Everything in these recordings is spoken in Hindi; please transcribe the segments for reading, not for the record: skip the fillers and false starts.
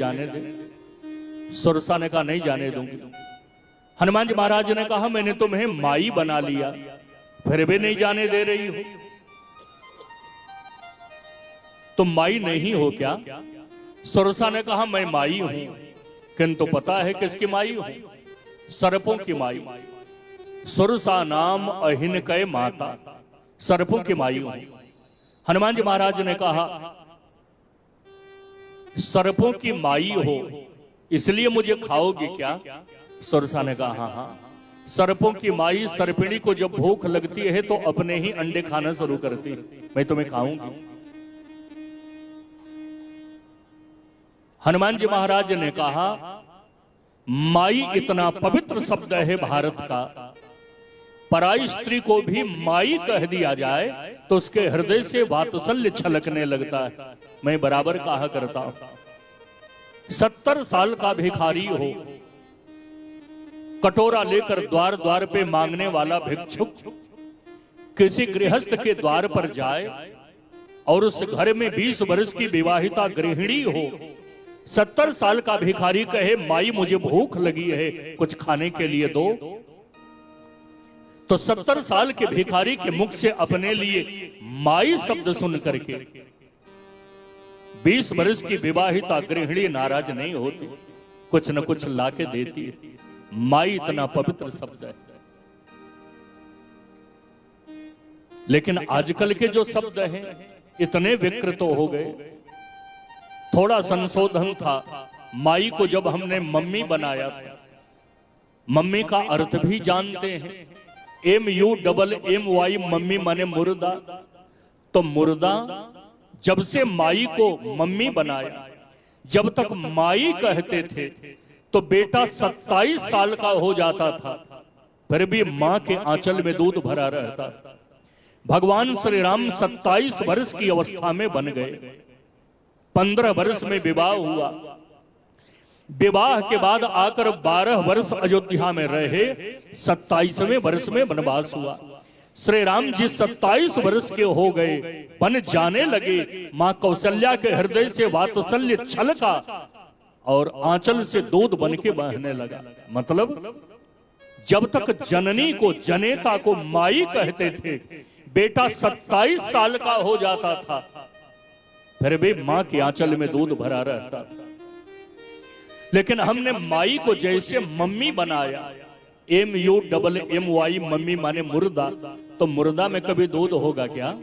जाने दे। सुरसा ने कहा नहीं जाने दूंगी। हनुमान जी महाराज ने कहा मैंने तुम्हें माई बना लिया, फिर भी नहीं जाने दे रही हो। तुम माई नहीं हो क्या? सुरसा ने कहा मैं माई हूं, किंतु पता है किसकी माई हूं? सर्पों की माई। सुरसा नाम अहिन कय माता, सर्पों की माई हूं। हनुमान जी महाराज ने कहा सर्पों की माई हो इसलिए मुझे खाओगे क्या? सुरसा ने कहा हाँ हाँ। सर्पों की माई सर्पिणी को जब भूख लगती है तो अपने ही अंडे खाना शुरू करती, मैं तुम्हें खाऊंगी। हनुमान जी महाराज ने कहा माई इतना पवित्र शब्द है भारत का, पराई स्त्री को भी माई कह दिया जाए तो उसके हृदय से वात्सल्य छलकने लगता है। मैं बराबर कहा करता हूं 70 साल का भिखारी हो, कटोरा लेकर द्वार द्वार पे मांगने वाला भिक्षुक किसी गृहस्थ के द्वार पर जाए और उस घर में 20 वर्ष की विवाहिता गृहिणी हो, 70 साल का भिखारी कहे माई मुझे भूख लगी है कुछ खाने के लिए दो, तो 70 साल के भिखारी के मुख से अपने लिए माई शब्द सुन करके 20 वर्ष की विवाहिता गृहिणी नाराज नहीं होती, कुछ न कुछ लाके देती है। माई इतना पवित्र शब्द है। लेकिन आजकल के जो शब्द हैं इतने विकृत हो गए। थोड़ा संशोधन था, माई को जब हमने मम्मी बनाया था, मम्मी का अर्थ भी जानते हैं, MUMMY मम्मी माने मुर्दा, तो मुर्दा जब से माई को मम्मी बनाया, जब तक माई कहते थे तो बेटा 27 साल का हो जाता था, फिर भी मां के आंचल में दूध भरा रहता था। भगवान श्री राम 27 वर्ष की अवस्था में बन गए, 15 वर्ष में विवाह हुआ, विवाह के बाद आकर 12 वर्ष अयोध्या में रहे, 27वें वर्ष में वनवास हुआ। श्री राम जी 27 वर्ष के हो गए, बन जाने लगे, मां कौशल्या के हृदय से वात्सल्य छलका और आंचल से दूध बन के बहने लगा। मतलब जब तक जननी को जनेता को माई कहते थे, बेटा 27 साल का हो जाता था, फिर भी मां के आंचल में दूध भरा रहता था। लेकिन हमने माई को जैसे मम्मी बनाया, MUMMY मम्मी माने मुर्दा, तो मुर्दा में कभी दूध होगा क्या?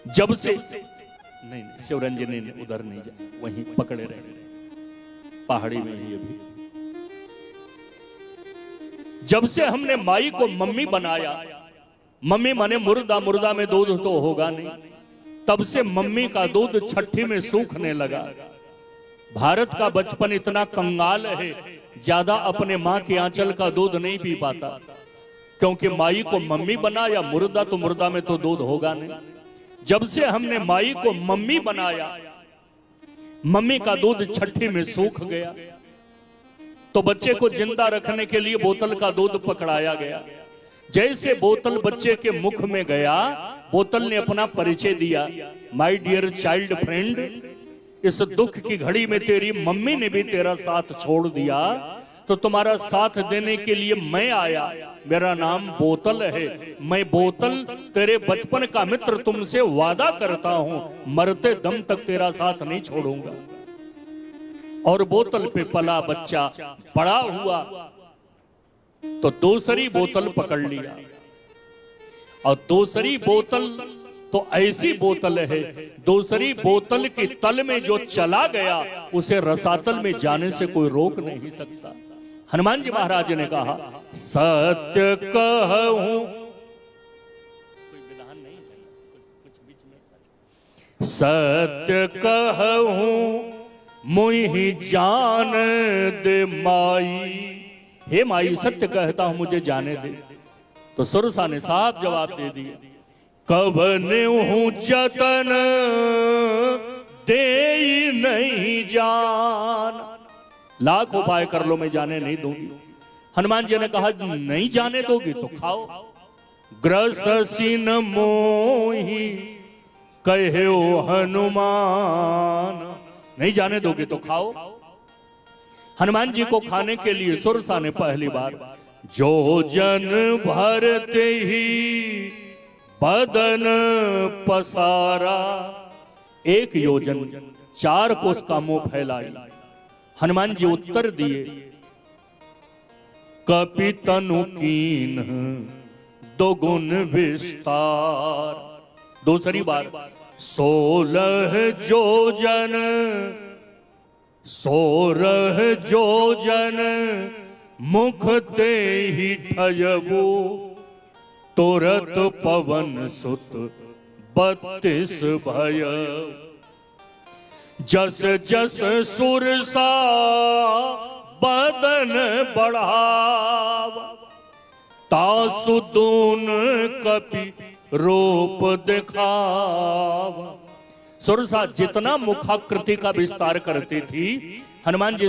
जब से नहीं शिवरंजनी ने उधर नहीं जा, वहीं पकड़े रहे, पहाड़ी में ही अभी। जब से हमने माई को मम्मी बनाया, मम्मी माने मुर्दा, मुर्दा में दूध तो होगा नहीं, तब से मम्मी का दूध छठी में सूखने लगा। भारत का बचपन इतना कंगाल है, ज्यादा अपने मां के आंचल का दूध नहीं पी पाता, क्योंकि माई को मम्मी बनाया, मुर्दा तो मुर्दा में तो दूध होगा नहीं। जब से हमने माई को मम्मी बनाया, मम्मी का दूध छठी में सूख गया, तो बच्चे को जिंदा रखने के लिए बोतल का दूध पकड़ाया गया। जैसे बोतल बच्चे के मुख में गया, बोतल ने अपना परिचय दिया, माय डियर चाइल्ड फ्रेंड, इस दुख की घड़ी में तेरी मम्मी ने भी तेरा साथ छोड़ दिया, तो तुम्हारा साथ देने के लिए मैं आया। मेरा नाम बोतल है, मैं बोतल तेरे बचपन का मित्र, तुमसे वादा करता हूं मरते दम तक तेरा साथ नहीं छोड़ूंगा। और बोतल पे पला बच्चा बड़ा हुआ तो दूसरी बोतल पकड़ लिया, और दूसरी बोतल तो ऐसी बोतल है, दूसरी बोतल की तल में जो चला गया उसे रसातल में जाने से कोई रोक नहीं सकता। हनुमान जी महाराज ने कहा सत्य कहूं, सत्य कहूं मुहि जान दे माई, हे माई सत्य कहता हूं मुझे जाने दे। तो सुरसा ने साफ जवाब दे दिया, कबने हूं जतन दे नहीं जान, लाख उपाय कर लो मैं जाने नहीं दूंगी। हनुमान जी ने कहा नहीं जाने दोगी तो खाओ। ग्रसिन मोही कहो हनुमान, नहीं जाने दोगे तो खाओ। हनुमान जी को खाने के लिए सुरसा ने पहली बार जो जन भरते ही बदन पसारा, 1 योजन 4 कोस का मुंह फैलाई। हनुमान जी उत्तर दिए, कपि तनु कीन 2 गुण विस्तार। दूसरी बार 16 योजन 16 योजन मुख ते ही ठयबो, तुरत पवन सुत 32 भय। जस जस सुरसा बदन बढ़ावा, तासु दून कपि रूप दिखावा। सुरसा जितना मुखाकृति का विस्तार करती थी, हनुमान जी